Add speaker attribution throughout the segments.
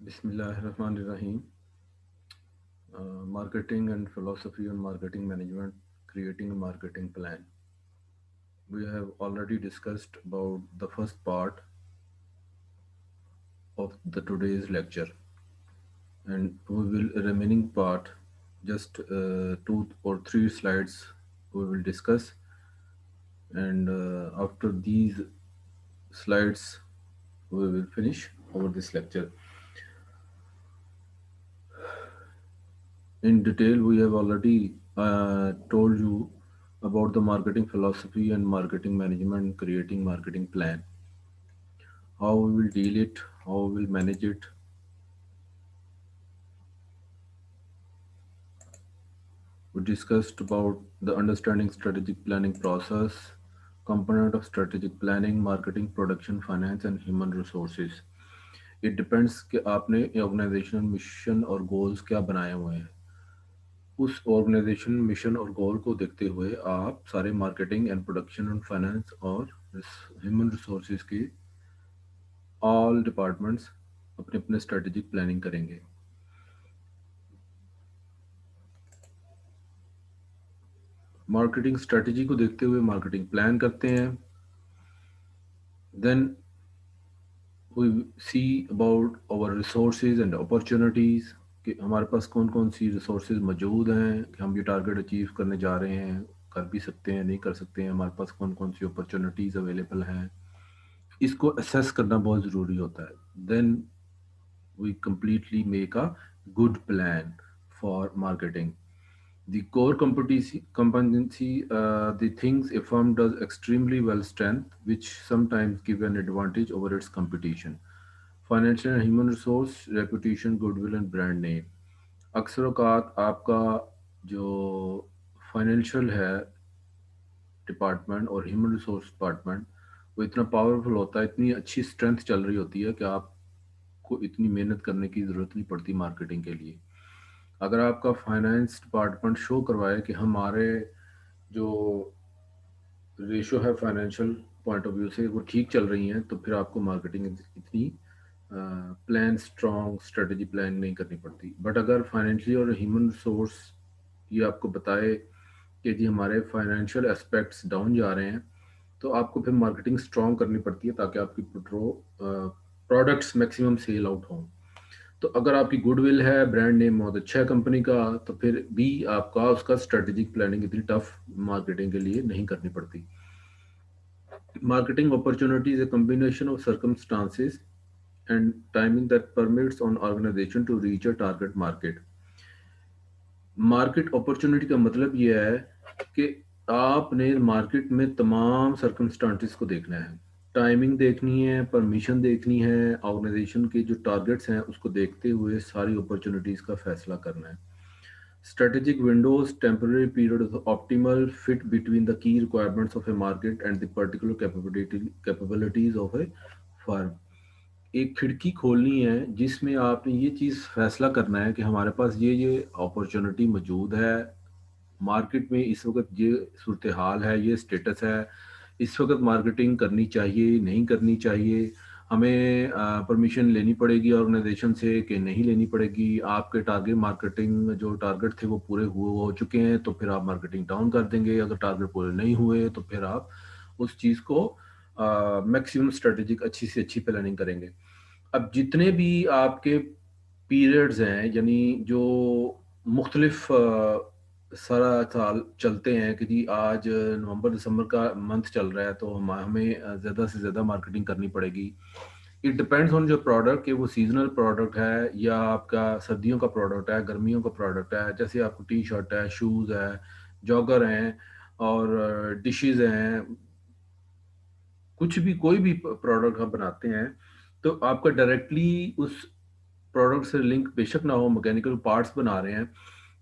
Speaker 1: Bismillahirrahmanirrahim. Marketing and philosophy on marketing management, creating a marketing plan. We have already discussed about the first part of the today's lecture, and we will remaining part, just 2 or 3 slides we will discuss, and after these slides we will finish over this lecture. In detail, we have already told you about the marketing philosophy and marketing management, creating marketing plan, how we will deal it, how we will manage it. We discussed about the understanding strategic planning process, component of strategic planning, marketing, production, finance and human resources. It depends कि आपने organisational mission और goals क्या बनाए हुए हैं। उस organisation mission और गोल को देखते हुए आप सारे marketing and production and finance और ह्यूमन रिसोर्सेज की ऑल डिपार्टमेंट्स अपने अपने स्ट्रेटेजिक प्लानिंग करेंगे। मार्केटिंग स्ट्रेटजी को देखते हुए मार्केटिंग प्लान करते हैं। Then we see about our resources and opportunities कि हमारे पास कौन कौन सी रिसोर्सेज मौजूद हैं कि हम ये टारगेट अचीव करने जा रहे हैं, कर भी सकते हैं, नहीं कर सकते हैं, हमारे पास कौन कौन सी अपॉर्चुनिटीज़ अवेलेबल हैं, इसको असेस करना बहुत ज़रूरी होता है। Then we completely make a good plan for marketing. The core competency, the things a firm does extremely well strength, which sometimes give an advantage over its competition. Financial and human resource, reputation, goodwill and brand name. अक्सर औकात आपका जो financial है department और human resource department वो इतना powerful होता है, इतनी अच्छी स्ट्रेंथ चल रही होती है कि आपको इतनी मेहनत करने की ज़रूरत नहीं पड़ती मार्केटिंग के लिए। अगर आपका फाइनेंस डिपार्टमेंट शो करवाए कि हमारे जो रेशो है फाइनेंशियल पॉइंट ऑफ व्यू से वो ठीक चल रही हैं, तो फिर आपको मार्केटिंग इतनी प्लान स्ट्रॉन्ग स्ट्रेटजी प्लान नहीं करनी पड़ती। बट अगर फाइनेंशियली और ह्यूमन रिसोर्स ये आपको बताए कि जी हमारे फाइनेंशियल एस्पेक्ट्स डाउन जा रहे हैं, तो आपको फिर मार्केटिंग स्ट्रॉन्ग करनी पड़ती है ताकि आपकी प्रोडक्ट्स मैक्सिमम सेल आउट हों। तो अगर आपकी गुडविल है, ब्रांड नेम बहुत अच्छा है कंपनी का, तो फिर भी आपका उसका स्ट्रेटेजिक प्लानिंग इतनी टफ मार्केटिंग के लिए नहीं करनी पड़ती। Marketing opportunity is a combination of circumstances and timing that permits an organization to reach a target market. Market opportunity का मतलब यह है कि आपने मार्केट में तमाम सर्कमस्टांसेस को देखना है, टाइमिंग देखनी है, परमिशन देखनी है, ऑर्गेनाइजेशन के जो टारगेट्स हैं उसको देखते हुए सारी अपॉर्चुनिटीज़ का फैसला करना है। Strategic Windows, temporary period of optimal fit between the key requirements of A market and the particular capabilities of A firm. एक खिड़की खोलनी है जिसमें आपने ये चीज़ फैसला करना है कि हमारे पास ये अपॉर्चुनिटी मौजूद है मार्केट में, इस वक्त ये सूरत हाल है, ये स्टेटस है, इस वक्त मार्केटिंग करनी चाहिए, नहीं करनी चाहिए, हमें परमिशन लेनी पड़ेगी ऑर्गेनाइजेशन से कि नहीं लेनी पड़ेगी, आपके टारगेट मार्केटिंग जो टारगेट थे वो पूरे हुए हो चुके हैं तो फिर आप मार्केटिंग डाउन कर देंगे, अगर टारगेट पूरे नहीं हुए तो फिर आप उस चीज़ को मैक्सिमम स्ट्रेटेजिक अच्छी से अच्छी प्लानिंग करेंगे। अब जितने भी आपके पीरियड्स हैं, यानी जो मुख्तलिफ सारा साल चलते हैं कि जी आज नवंबर दिसंबर का मंथ चल रहा है तो हमें ज़्यादा से ज़्यादा मार्केटिंग करनी पड़ेगी। इट डिपेंड्स ऑन जो प्रोडक्ट कि वो सीजनल प्रोडक्ट है या आपका सर्दियों का प्रोडक्ट है, गर्मियों का प्रोडक्ट है। जैसे आपको टी शर्ट है, शूज़ है, जॉगर हैं और डिशेज़ हैं, कुछ भी कोई भी प्रोडक्ट आप बनाते हैं तो आपका डायरेक्टली उस प्रोडक्ट से लिंक बेशक ना हो, मैकेनिकल पार्ट्स बना रहे हैं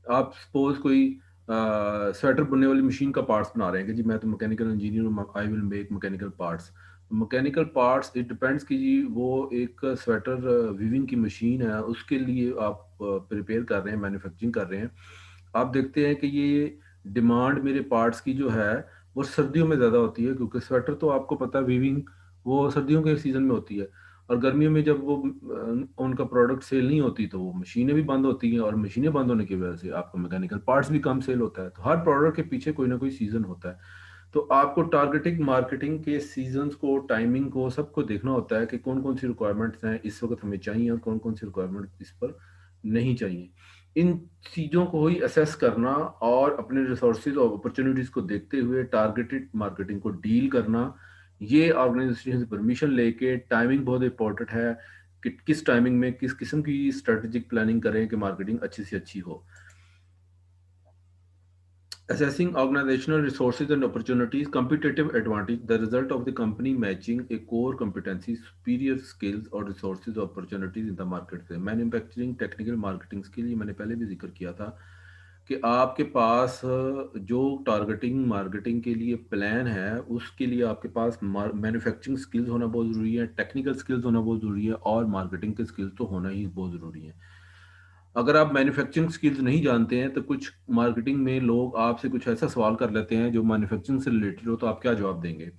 Speaker 1: आप, सपोज कोई स्वेटर बुनने वाली मशीन का पार्ट्स बना रहे हैं कि जी मैं तो मैकेनिकल इंजीनियर हूँ, I will make mechanical parts. Mechanical parts it depends कि जी वो एक स्वेटर वीविंग की मशीन है, उसके लिए आप प्रिपेयर कर रहे हैं, मैन्युफैक्चरिंग कर रहे हैं। आप देखते हैं कि ये डिमांड मेरे पार्ट्स की जो है वो सर्दियों में ज़्यादा होती है, क्योंकि स्वेटर तो आपको पता है वीविंग वो सर्दियों के सीज़न में होती है। और गर्मियों में जब वो उनका प्रोडक्ट सेल नहीं होती तो वो मशीनें भी बंद होती हैं, और मशीनें बंद होने की वजह से आपका मैकेनिकल पार्ट्स भी कम सेल होता है। तो हर प्रोडक्ट के पीछे कोई ना कोई सीजन होता है। तो आपको टारगेटिंग मार्केटिंग के सीजन्स को, टाइमिंग को, सबको देखना होता है कि कौन कौन सी रिक्वायरमेंट्स हैं इस वक्त हमें चाहिए और कौन कौन सी रिक्वायरमेंट इस पर नहीं चाहिए। इन चीज़ों को ही असेस करना और अपने रिसोर्सेज और अपॉर्चुनिटीज़ को देखते हुए टारगेटेड मार्केटिंग को डील करना, ये ऑर्गेनाइजेशन से परमिशन लेके, टाइमिंग बहुत इंपॉर्टेंट है कि किस टाइमिंग में किस किस्म की स्ट्रेटेजिक प्लानिंग करें कि मार्केटिंग अच्छी से अच्छी हो। Assessing organizational resources and opportunities, competitive advantage, the result of the company matching a core competency, superior skills or resources or opportunities in the market से। मैन्युफैक्चरिंग टेक्निकल मार्केटिंग के लिए मैंने पहले भी जिक्र किया था कि आपके पास जो टारगेटिंग मार्केटिंग के लिए प्लान है उसके लिए आपके पास मैन्युफैक्चरिंग स्किल्स होना बहुत ज़रूरी है, टेक्निकल स्किल्स होना बहुत ज़रूरी है, और मार्केटिंग के स्किल्स तो होना ही बहुत ज़रूरी है। अगर आप मैन्युफैक्चरिंग स्किल्स नहीं जानते हैं तो कुछ मार्केटिंग में लोग आपसे कुछ ऐसा सवाल कर लेते हैं जो मैन्युफैक्चरिंग से रिलेटेड हो, तो आप क्या जवाब देंगे?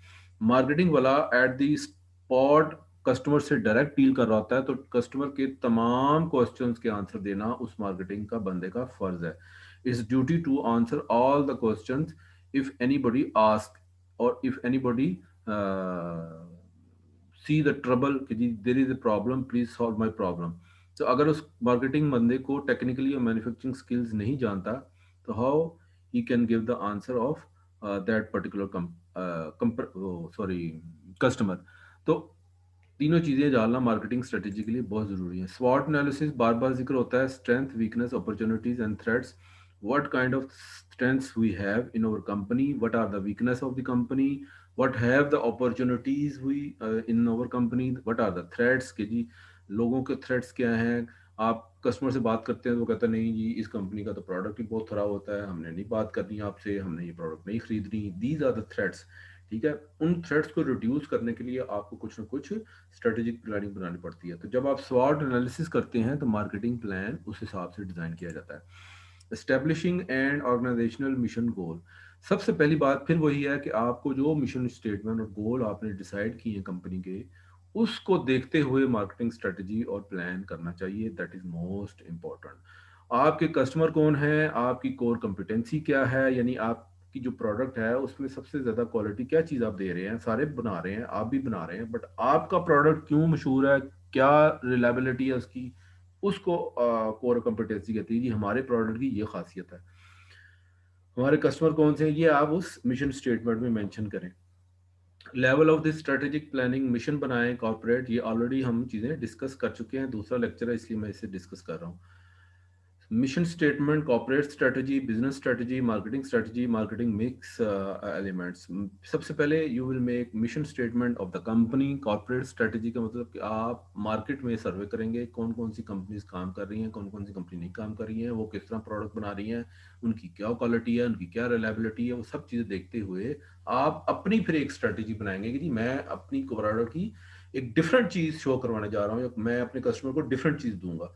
Speaker 1: मार्केटिंग वाला एट द स्पॉट कस्टमर से डायरेक्ट डील कर रहा होता है, तो कस्टमर के तमाम क्वेश्चंस के आंसर देना उस मार्केटिंग का बंदे का फर्ज है। It's duty to answer all the questions if anybody ask, और if anybody see the trouble कि जी there is a problem, please solve my problem. तो अगर उस मार्केटिंग बंदे को टेक्निकली और मैन्युफैक्चरिंग स्किल्स नहीं जानता, तो how he can give the answer of that particular sorry customer. तो तीनों चीजें जानना मार्केटिंग स्ट्रेटेजी के लिए बहुत जरूरी है। स्वॉट एनालिसिस बार बार जिक्र होता है, strength, weakness, opportunities and threats. What kind of strengths we have in our company, what are the weakness of the company, what have the opportunities we in our company, what are the threats कि जी लोगों के threats क्या हैं। आप customer से बात करते हैं तो वो कहता है नहीं जी इस कंपनी का तो प्रोडक्ट ही बहुत खराब होता है, हमने नहीं बात करनी आपसे, हमने ये प्रोडक्ट नहीं खरीदनी। These are the threats. ठीक है, उन थ्रेट्स को रिड्यूस करने के लिए आपको कुछ ना कुछ स्ट्रेटेजिक प्लानिंग बनानी पड़ती है। तो जब आप स्वॉट एनालिसिस करते हैं तो मार्केटिंग प्लान उस हिसाब से डिज़ाइन किया जाता है। एस्टेब्लिशिंग एंड ऑर्गेनाइजेशनल मिशन गोल। सबसे पहली बात फिर वही है कि आपको जो मिशन स्टेटमेंट और गोल आपने डिसाइड किए हैं कंपनी के, उसको देखते हुए मार्केटिंग स्ट्रेटजी और प्लान करना चाहिए। That is most important. आपके कस्टमर कौन है, आपकी कोर कंपिटेंसी क्या है, यानी आपकी जो प्रोडक्ट है उसमें सबसे ज्यादा क्वालिटी क्या चीज आप दे रहे हैं। सारे बना रहे हैं, आप भी बना रहे हैं, बट आपका प्रोडक्ट क्यों मशहूर है, क्या रिलायबिलिटी है उसकी, उसको कोर कंपिटेंसी कहती है। जी हमारे प्रोडक्ट की ये खासियत है, हमारे कस्टमर कौन से हैं, ये आप उस मिशन स्टेटमेंट में मेंशन करें। Level of this strategic planning, mission बनाएं कॉर्पोरेट, ये ऑलरेडी हम चीज़ें डिस्कस कर चुके हैं, दूसरा लेक्चर है इसलिए मैं इसे डिस्कस कर रहा हूँ। Mission statement, corporate strategy, business strategy, marketing mix elements. सबसे पहले you will make mission statement of the company. Corporate strategy का मतलब कि आप मार्केट में सर्वे करेंगे कौन कौन सी कंपनीज काम कर रही हैं, कौन कौन सी कंपनी नहीं काम कर रही हैं, वो किस तरह प्रोडक्ट बना रही हैं, उनकी क्या क्वालिटी है, उनकी क्या रिलायबिलिटी है, वो सब चीज़ें देखते हुए आप अपनी फिर एक स्ट्रेटजी बनाएंगे कि जी मैं अपनी प्रोडक्ट की एक डिफरेंट चीज़ शो करवाने जा रहा हूँ, या मैं अपने कस्टमर को डिफरेंट चीज़ दूंगा।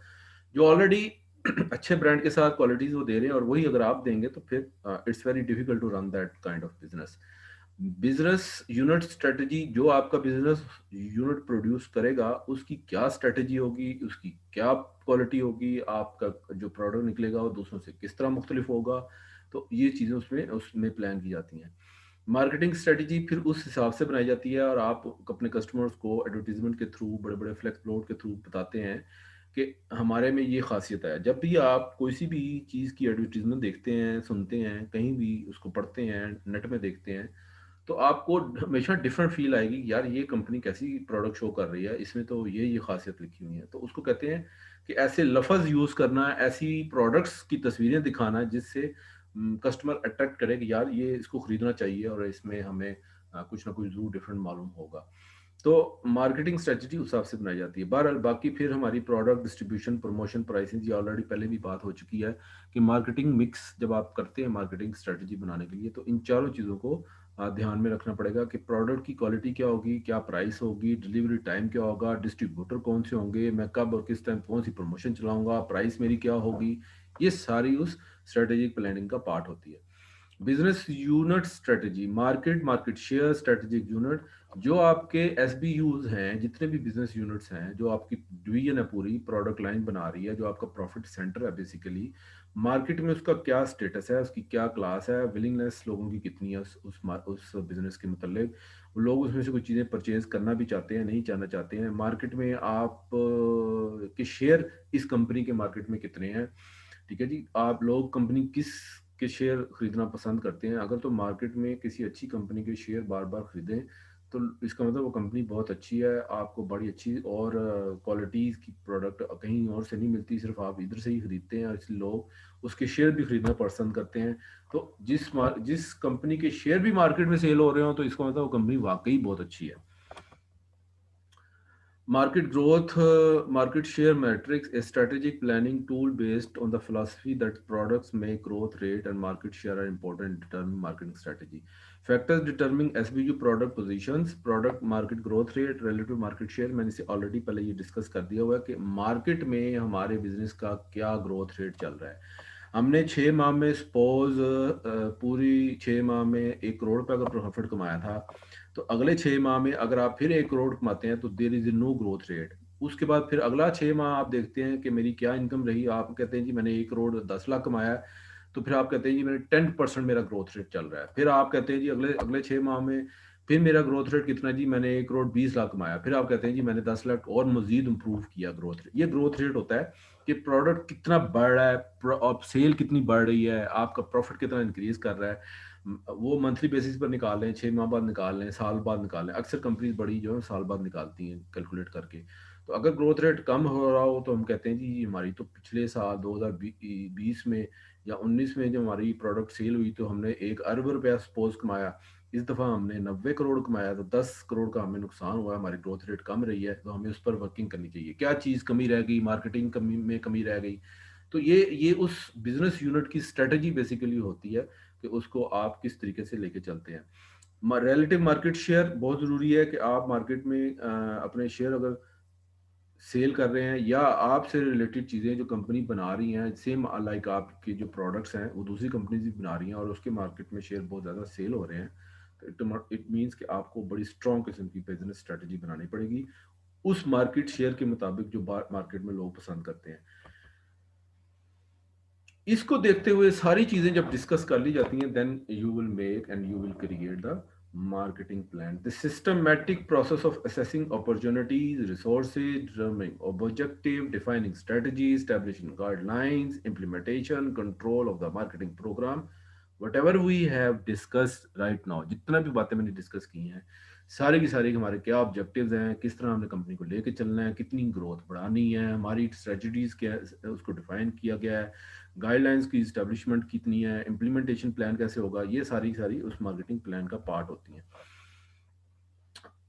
Speaker 1: जो ऑलरेडी अच्छे ब्रांड के साथ क्वालिटीज वो दे रहे हैं और वही अगर आप देंगे तो फिर it's very difficult to run that kind of business. Business unit strategy, जो आपका बिजनेस यूनिट प्रोड्यूस करेगा उसकी क्या स्ट्रेटजी होगी, उसकी क्या क्वालिटी होगी, आपका जो प्रोडक्ट निकलेगा वो दूसरों से किस तरह मुख्तलिफ होगा। तो ये चीज़ें उसमें उसमें प्लान की जाती हैं। मार्केटिंग स्ट्रेटजी फिर उस हिसाब से बनाई जाती है और आप अपने कस्टमर्स को एडवर्टीजमेंट के थ्रू, बड़े बड़े फ्लेक्स बोर्ड के थ्रू बताते हैं कि हमारे में ये खासियत है। जब भी आप कोई सी भी चीज़ की एडवर्टीजमेंट देखते हैं, सुनते हैं, कहीं भी उसको पढ़ते हैं, नेट में देखते हैं, तो आपको हमेशा डिफरेंट फील आएगी कि यार ये कंपनी कैसी प्रोडक्ट शो कर रही है, इसमें तो ये खासियत लिखी हुई है। तो उसको कहते हैं कि ऐसे लफ्ज़ यूज़ करना, ऐसी प्रोडक्ट्स की तस्वीरें दिखाना जिससे कस्टमर अट्रैक्ट करे कि यार ये इसको खरीदना चाहिए और इसमें हमें कुछ ना कुछ जरूर डिफरेंट मालूम होगा। तो मार्केटिंग स्ट्रेटजी उस हिसाब से बनाई जाती है। बहरहाल बाकी फिर हमारी प्रोडक्ट डिस्ट्रीब्यूशन, प्रमोशन, प्राइसिंग, ये ऑलरेडी पहले भी बात हो चुकी है कि मार्केटिंग मिक्स जब आप करते हैं मार्केटिंग स्ट्रेटजी बनाने के लिए, तो इन चारों चीज़ों को ध्यान में रखना पड़ेगा कि प्रोडक्ट की क्वालिटी क्या होगी, क्या प्राइस होगी, डिलीवरी टाइम क्या होगा, डिस्ट्रीब्यूटर कौन से होंगे, मैं कब और किस टाइम कौन सी प्रमोशन चलाऊंगा, प्राइस मेरी क्या होगी। ये सारी उस स्ट्रेटेजिक प्लानिंग का पार्ट होती है। Business unit strategy, market share, strategic unit. जो आपके एसबीयूज हैं, जितने भी बिजनेस यूनिट्स हैं, जो आपकी डिवीजन है, पूरी प्रोडक्ट लाइन बना रही है, जो आपका प्रॉफिट सेंटर है बेसिकली, मार्केट में उसका क्या स्टेटस है, उसकी क्या क्लास है, विलिंगनेस लोगों की कितनी है उस बिजनेस के मतलब, लोग उसमें से कुछ चीज़ें परचेज करना भी चाहते हैं, नहीं चाहना चाहते हैं, मार्केट में आप के शेयर इस कंपनी के मार्केट में कितने हैं, ठीक है जी, आप लोग कंपनी किस के शेयर खरीदना पसंद करते हैं। अगर तो मार्केट में किसी अच्छी कंपनी के शेयर बार बार खरीदें तो इसका मतलब वो कंपनी बहुत अच्छी है, आपको बड़ी अच्छी और क्वालिटीज़ की प्रोडक्ट कहीं और से नहीं मिलती, सिर्फ आप इधर से ही खरीदते हैं, इसलिए लोग उसके शेयर भी खरीदना पसंद करते हैं। तो जिस कंपनी के शेयर भी मार्केट में सेल हो रहे हो तो इसका मतलब वो कंपनी वाकई बहुत अच्छी है। Market growth, market share metrics, a strategic planning tool based on the philosophy that products make growth rate and market share are important in determining marketing strategy. Factors determining SBU product positions, product market growth rate, relative market share. मैंने इसे already पहले ये discuss कर दिया हुआ है कि market में हमारे बिजनेस का क्या ग्रोथ रेट चल रहा है। हमने 6 माह में सपोज पूरी 6 माह में 1 करोड़ रुपए का प्रॉफिट कमाया था, तो अगले 6 माह में अगर आप फिर 1 करोड़ कमाते हैं तो there is no growth rate. उसके बाद फिर अगला 6 माह आप देखते हैं कि मेरी क्या इनकम रही, आप कहते हैं जी मैंने 1 करोड़ 10 लाख कमाया है, तो फिर आप कहते हैं जी मैंने 10% मेरा ग्रोथ रेट चल रहा है। फिर आप कहते हैं जी अगले अगले 6 माह में फिर मेरा ग्रोथ रेट कितना जी, मैंने 1 करोड़ 20 लाख कमाया, फिर आप कहते हैं जी मैंने 10 लाख और मजीद इंप्रूव किया ग्रोथ रेट। ये ग्रोथ रेट होता है कि प्रोडक्ट कितना बढ़ रहा है, और सेल कितनी बढ़ रही है, आपका प्रॉफिट कितना इंक्रीज कर रहा है। वो मंथली बेसिस पर निकाल लें, 6 माह बाद निकाल लें, साल बाद निकाल लें, अक्सर कंपनीज बड़ी जो है साल बाद निकालती हैं कैलकुलेट करके। तो अगर ग्रोथ रेट कम हो रहा हो तो हम कहते हैं जी हमारी तो पिछले साल 2020 में या 19 में जब हमारी प्रोडक्ट सेल हुई तो हमने 1 अरब रुपया सपोज कमाया, इस दफ़ा हमने 90 करोड़ कमाया, तो 10 करोड़ का हमें नुकसान हुआ, हमारी ग्रोथ रेट कम रही है, तो हमें उस पर वर्किंग करनी चाहिए। क्या चीज़ कमी रह गई, मार्केटिंग कमी में कमी रह गई, तो ये उस बिजनेस यूनिट की स्ट्रेटजी बेसिकली होती है कि उसको आप किस तरीके से लेके चलते हैं। रिलेटिव मार्केट शेयर बहुत ज़रूरी है कि आप मार्केट में अपने शेयर अगर सेल कर रहे हैं या आपसे रिलेटेड चीज़ें जो कंपनी बना रही हैं, सेम लाइक आपके जो प्रोडक्ट्स हैं वो दूसरी कंपनीज भी बना रही हैं और उसके मार्केट में शेयर बहुत ज़्यादा सेल हो रहे हैं, तो इट मीन्स कि आपको बड़ी स्ट्रॉन्ग किस्म की बिजनेस स्ट्रेटजी बनानी पड़ेगी उस मार्केट शेयर के मुताबिक जो मार्केट में लोग पसंद करते हैं। इसको देखते हुए सारी चीजें जब डिस्कस कर ली जाती हैं, then you will make and you will create the marketing plan, the systematic process of assessing opportunities, resources, determining objective, defining strategies, establishing guidelines, implementation, control of the marketing program, whatever we have discussed right now, जितना भी बातें मैंने discuss की हैं, सारी की सारी हमारे क्या ऑब्जेक्टिव्स हैं, किस तरह हमने कंपनी को लेके चलना है, कितनी ग्रोथ बढ़ानी है, हमारी स्ट्रेटजीज क्या है, उसको डिफाइन किया गया है, गाइडलाइंस की इस्टेब्लिशमेंट कितनी है, इम्प्लीमेंटेशन प्लान कैसे होगा, ये सारी सारी उस मार्केटिंग प्लान का पार्ट होती हैं।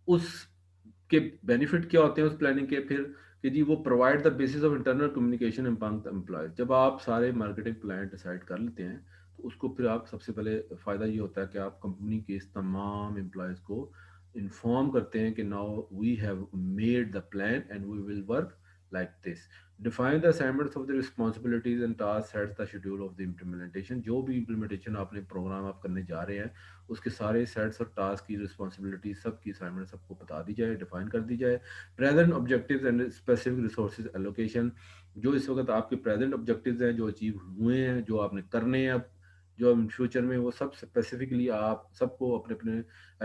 Speaker 1: उसके बेनिफिट क्या होते हैं उस प्लानिंग के, फिर कि जी वो provide the basis of internal communication among employees. जब आप सारे मार्केटिंग प्लान डिसाइड कर लेते हैं तो उसको फिर आप सबसे पहले फ़ायदा ये होता है कि आप कंपनी के इस तमाम एम्प्लॉयज़ को इन्फॉर्म करते हैं कि now we have made the plan and we will work like this. Define the assignments of the responsibilities and tasks, sets the schedule of the implementation। जो भी implementation आपने प्रोग्राम आप करने जा रहे हैं उसके सारे सेट्स और टास्क की रिस्पॉन्सिबिलिटी सबकी असाइनमेंट सबको बता दी जाए, डिफाइन कर दी जाए। Present objectives and specific resources allocation, जो इस वक्त आपके प्रेजेंट ऑब्जेक्टिव्स हैं, जो अचीव हुए हैं, जो आपने करने हैं अब, जो इन फ्यूचर में, वो सब स्पेसिफिकली आप सबको अपने अपने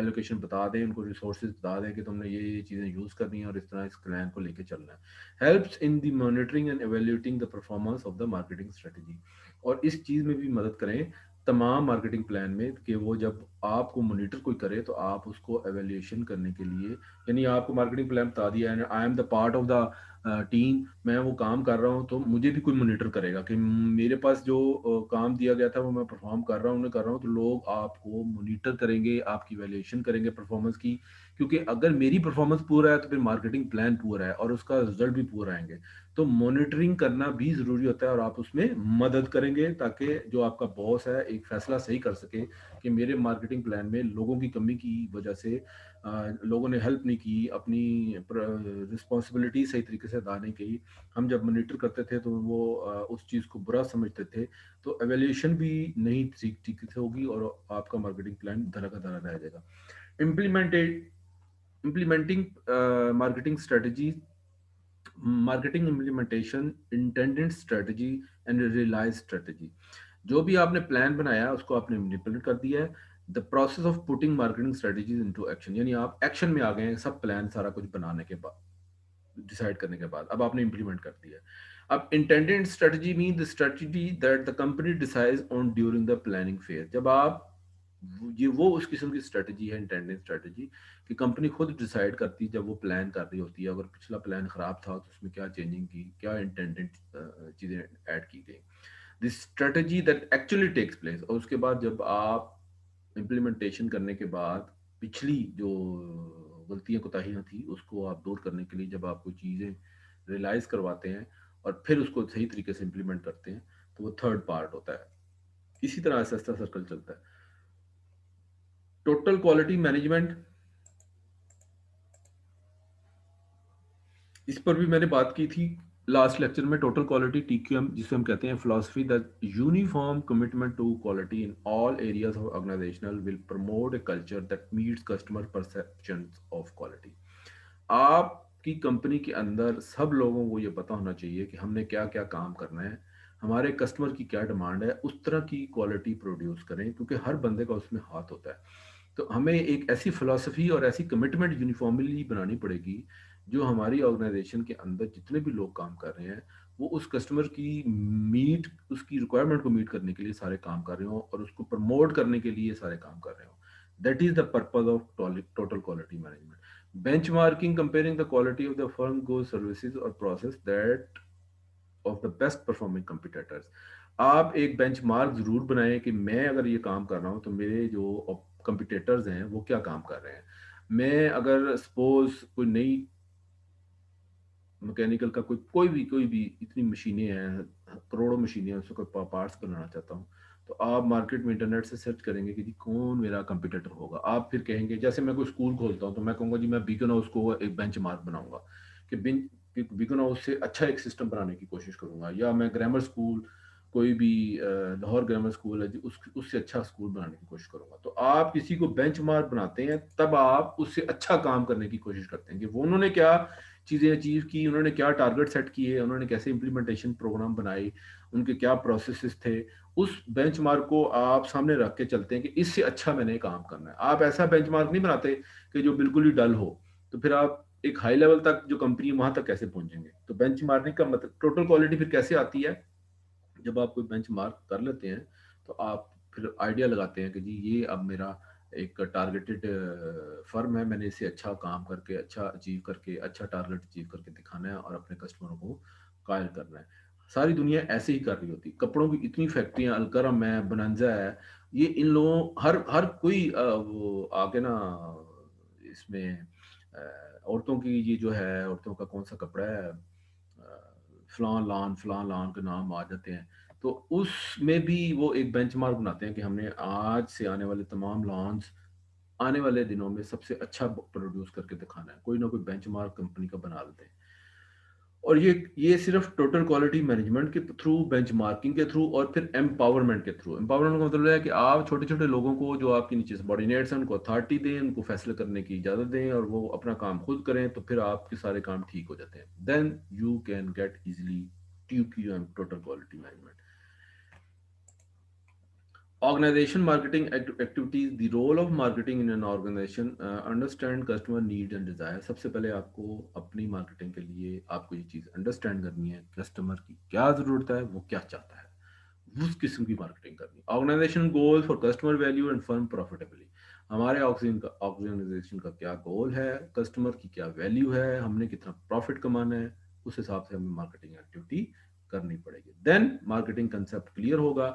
Speaker 1: एलोकेशन बता दें, उनको रिसोर्सेज बता दें कि तुमने ये चीज़ें यूज़ करनी है और इस तरह इस प्लान को लेके चलना है। Helps in the monitoring and evaluating the performance of the marketing strategy, और इस चीज़ में भी मदद करें तमाम मार्केटिंग प्लान में कि वो जब आपको मॉनिटर कोई करे तो आप उसको एवेल्यूएशन करने के लिए, यानी आपको मार्केटिंग प्लान बता दिया है, I am the part of the team, मैं वो काम कर रहा हूँ, तो मुझे भी कोई मॉनिटर करेगा कि मेरे पास जो काम दिया गया था वो मैं परफॉर्म कर रहा हूँ नहीं कर रहा हूँ, तो लोग आपको मॉनिटर करेंगे, आपकी वैल्यूएशन करेंगे परफॉर्मेंस की, क्योंकि अगर मेरी परफॉर्मेंस पूरा है तो फिर मार्केटिंग प्लान पूरा है और उसका रिजल्ट भी पूरा आएंगे। तो मॉनिटरिंग करना भी ज़रूरी होता है और आप उसमें मदद करेंगे ताकि जो आपका बॉस है एक फ़ैसला सही कर सके कि मेरे मार्केटिंग प्लान में लोगों की कमी की वजह से लोगों ने हेल्प नहीं की, अपनी रिस्पॉन्सिबिलिटी सही तरीके से अदा नहीं की। हम जब मॉनिटर करते थे तो वो उस चीज़ को बुरा समझते थे, तो एवेल्यूएशन भी नहीं ठीक ठीक से होगी और आपका मार्केटिंग प्लान धरा का धरा रह जाएगा। Implemented implementing marketing strategy, marketing implementation, intended strategy and realize strategy. जो भी आपने प्लान बनाया उसको आपने इम्प्लीमेंट कर दिया है। The process of putting marketing strategies into action, यानी आप एक्शन में आ गए हैं सब प्लान सारा कुछ बनाने के बाद, डिसाइड करने के बाद अब आपने इंप्लीमेंट कर दिया है। अब intended strategy mean the strategy that the company decides on during the planning phase. जब आप ये वो उस किस्म की स्ट्रेटजी है इंटेंडेड स्ट्रेटजी कि कंपनी खुद डिसाइड करती है जब वो प्लान कर रही होती है, अगर पिछला प्लान खराब था तो उसमें क्या चेंजिंग की, क्या इंटेंडेड चीज़ें ऐड की गई, this strategy that actually takes place. और उसके बाद जब आप इम्प्लीमेंटेशन करने के बाद पिछली जो गलतियां कोताहियां थी उसको आप दूर करने के लिए जब आप कोई चीज़ें रियलाइज करवाते हैं और फिर उसको सही तरीके से इम्प्लीमेंट करते हैं, तो वो थर्ड पार्ट होता है। इसी तरह ऐसा ऐसा सर्कल चलता है। टोटल क्वालिटी मैनेजमेंट, इस पर भी मैंने बात की थी लास्ट लेक्चर में। टोटल क्वालिटी टीक्यूएम जिसे हम कहते हैं philosophy that uniform commitment to quality in all areas of organizational will promote a culture that meets customer perceptions of quality. आपकी कंपनी के अंदर सब लोगों को ये पता होना चाहिए कि हमने क्या क्या काम करना है, हमारे कस्टमर की क्या डिमांड है, उस तरह की क्वालिटी प्रोड्यूस करें, क्योंकि हर बंदे का उसमें हाथ होता है। तो हमें एक ऐसी फिलॉसफी और ऐसी कमिटमेंट यूनिफॉर्मली बनानी पड़ेगी जो हमारी ऑर्गेनाइजेशन के अंदर जितने भी लोग काम कर रहे हैं वो उस कस्टमर की मीट उसकी रिक्वायरमेंट को मीट करने के लिए सारे काम कर रहे हो और उसको प्रमोट करने के लिए सारे काम कर रहे हो। That is the purpose of total quality management. benchmarking, comparing the quality of the firm goes services or process that of the best performing competitors। आप एक बेंचमार्क जरूर बनाएं कि मैं अगर ये काम कर रहा हूँ तो मेरे जो कंपिटेटर्स हैं वो क्या काम कर रहे हैं। मैं अगर सपोज कोई नई मैकेनिकल का कोई भी इतनी मशीनें हैं, करोड़ों मशीनें हैं, उसको कोई पार्ट्स बनाना चाहता हूँ, तो आप मार्केट में इंटरनेट से सर्च करेंगे कि जी कौन मेरा कंपटीटर होगा। आप फिर कहेंगे, जैसे मैं कोई स्कूल खोलता हूँ तो मैं कहूँगा जी मैं बीकन हाउस को एक बेंच मार्क बनाऊंगा कि बीकन हाउस से अच्छा एक सिस्टम बनाने की कोशिश करूंगा, या मैं ग्रामर स्कूल कोई भी लाहौर ग्रामर स्कूल है जी उससे अच्छा स्कूल बनाने की कोशिश करूंगा। तो आप किसी को बेंच मार्क बनाते हैं तब आप उससे अच्छा काम करने की कोशिश करते हैं कि वो उन्होंने क्या चीज़ें अचीव की, उन्होंने क्या टारगेट सेट किए, उन्होंने कैसे इम्प्लीमेंटेशन प्रोग्राम बनाए, उनके क्या प्रोसेसेस थे। उस बेंचमार्क को आप सामने रख के चलते हैं कि इससे अच्छा मैंने काम करना है। आप ऐसा बेंचमार्क नहीं बनाते कि जो बिल्कुल ही डल हो, तो फिर आप एक हाई लेवल तक जो कंपनी है वहां तक कैसे पहुंचेंगे। तो बेंचमार्किंग का मतलब टोटल क्वालिटी फिर कैसे आती है, जब आप कोई बेंच मार्क कर लेते हैं तो आप फिर आइडिया लगाते हैं कि जी ये अब मेरा एक टारगेटेड फर्म है, मैंने इसे अच्छा काम करके अच्छा अचीव करके अच्छा टारगेट अचीव करके दिखाना है और अपने कस्टमरों को कायल करना है। सारी दुनिया ऐसे ही कर रही होती, कपड़ों की इतनी फैक्ट्रियां अलकरम है, बनांजा है, ये इन लोगों हर हर कोई वो आगे ना इसमें औरतों की ये जो है औरतों का कौन सा कपड़ा है, फलां लान के नाम आ जाते हैं। तो उसमें भी वो एक बेंचमार्क बनाते हैं कि हमने आज से आने वाले तमाम लॉन्च आने वाले दिनों में सबसे अच्छा प्रोड्यूस करके दिखाना है, कोई ना कोई बेंचमार्क कंपनी का बना लेते हैं। और ये सिर्फ टोटल क्वालिटी मैनेजमेंट के थ्रू, बेंचमार्किंग के थ्रू और फिर एम्पावरमेंट के थ्रू। एम्पावरमेंट का मतलब है कि आप छोटे छोटे लोगों को जो आपके नीचे सबॉर्डिनेट्स हैं उनको अथॉरिटी दें, उनको फैसले करने की इजाज़त दें और वो अपना काम खुद करें, तो फिर आपके सारे काम ठीक हो जाते हैं। Then you can get easily TQM, total quality management. Organization marketing activities, the role of marketing in an organization, understand customer need and desire। सबसे पहले आपको अपनी मार्केटिंग के लिए आपको ये चीज़ अंडरस्टैंड करनी है, कस्टमर की क्या ज़रूरत है, वो क्या चाहता है, उस किस्म की मार्केटिंग करनी। Organization goal for customer value and firm profitably. हमारे ऑर्गेनाइजेशन का क्या गोल है, कस्टमर की क्या वैल्यू है, हमने कितना प्रॉफिट कमाना है, उस हिसाब से हमें मार्केटिंग एक्टिविटी करनी पड़ेगी। देन मार्केटिंग कंसेप्ट क्लियर होगा।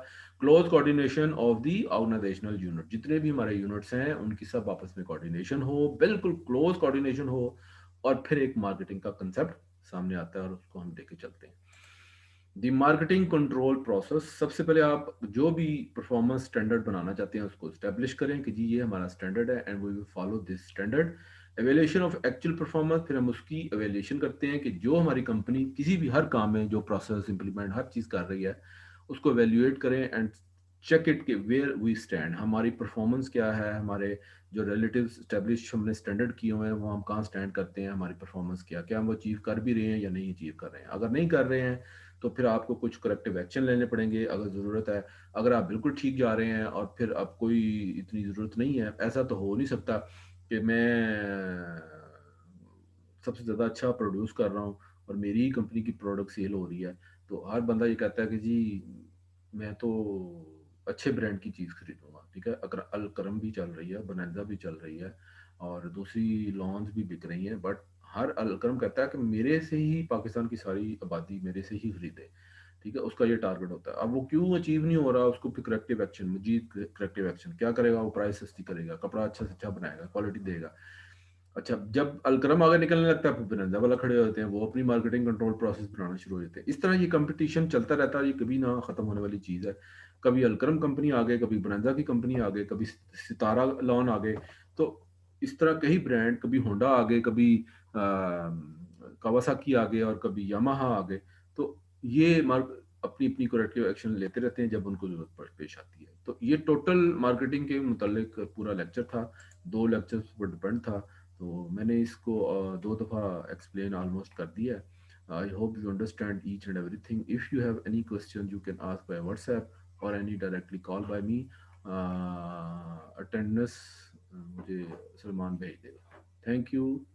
Speaker 1: Close coordination of the organizational unit, जितने भी हमारे यूनिट्स हैं उनकी सब आपस में कोऑर्डिनेशन हो, बिल्कुल क्लोज कोऑर्डिनेशन हो, और फिर एक मार्केटिंग का कंसेप्ट सामने आता है और उसको हम लेके चलते हैं। दी मार्केटिंग कंट्रोल प्रोसेस, सबसे पहले आप जो भी परफॉर्मेंस स्टैंडर्ड बनाना चाहते हैं उसको स्टैब्लिश करें कि जी ये हमारा स्टैंडर्ड है and we will follow this standard. Evaluation of actual performance, फिर हम उसकी एवेल्यूशन करते हैं कि जो हमारी कंपनी किसी भी हर काम में जो प्रोसेस इंप्लीमेंट हर चीज़ कर रही है उसको एवेल्यूएट करें एंड चेक इट कि वेयर वी स्टैंड, हमारी परफॉर्मेंस क्या है, हमारे जो रिलेटिव स्टेब्लिश हमने स्टैंडर्ड किए हुए हैं वो हम कहाँ स्टैंड करते हैं, हमारी परफॉर्मेंस क्या हम वो अचीव कर भी रहे हैं या नहीं अचीव कर रहे हैं। अगर नहीं कर रहे हैं तो फिर आपको कुछ करेक्टिव एक्शन लेने पड़ेंगे अगर ज़रूरत है। अगर आप बिल्कुल ठीक जा रहे हैं और फिर अब कोई इतनी ज़रूरत नहीं है, ऐसा तो हो नहीं सकता कि मैं सबसे ज़्यादा अच्छा प्रोड्यूस कर रहा हूँ और मेरी ही कंपनी की प्रोडक्ट सेल हो रही है। तो हर बंदा ये कहता है कि जी मैं तो अच्छे ब्रांड की चीज़ खरीदूंगा। ठीक है, अगर अलकरम भी चल रही है, बनाजा भी चल रही है और दूसरी लॉन्स भी बिक रही हैं, बट हर अलकरम कहता है कि मेरे से ही पाकिस्तान की सारी आबादी मेरे से ही खरीदे। ठीक है, उसका ये टारगेट होता है। अब वो क्यों अचीव नहीं हो रहा, उसको फिर करेक्टिव एक्शन, मजीद करेक्टिव एक्शन क्या करेगा, वो प्राइस सस्ती करेगा, कपड़ा अच्छा से अच्छा बनाएगा, क्वालिटी देगा। अच्छा, जब अलकरम आगे निकलने लगता है फिर बिरंजा वाला खड़े होते हैं, वो अपनी मार्केटिंग कंट्रोल प्रोसेस बनाना शुरू हो जाते हैं। इस तरह ये कंपटीशन चलता रहता है, ये कभी ना खत्म होने वाली चीज़ है। कभी अलकरम कंपनी आ गए, कभी बिरंजा की कंपनी आ गए, कभी सितारा लॉन आ गए। तो इस तरह कई ब्रांड, कभी होंडा आ गए, कभी कावासाकी आ गए और कभी यामाहा आ गए। तो ये मार्क अपनी अपनी करेक्टिव एक्शन लेते रहते हैं जब उनको जरूरत पेश आती है। तो ये टोटल मार्केटिंग के मुतालिक पूरा लेक्चर था, 2 लेक्चर्स पर डिपेंड था। तो मैंने इसको 2 दफ़ा एक्सप्लेन ऑलमोस्ट कर दिया है। I hope you understand each and everything. If you have any question you can ask by WhatsApp और any directly call by me. Attendance मुझे सलमान भेज देगा। Thank you.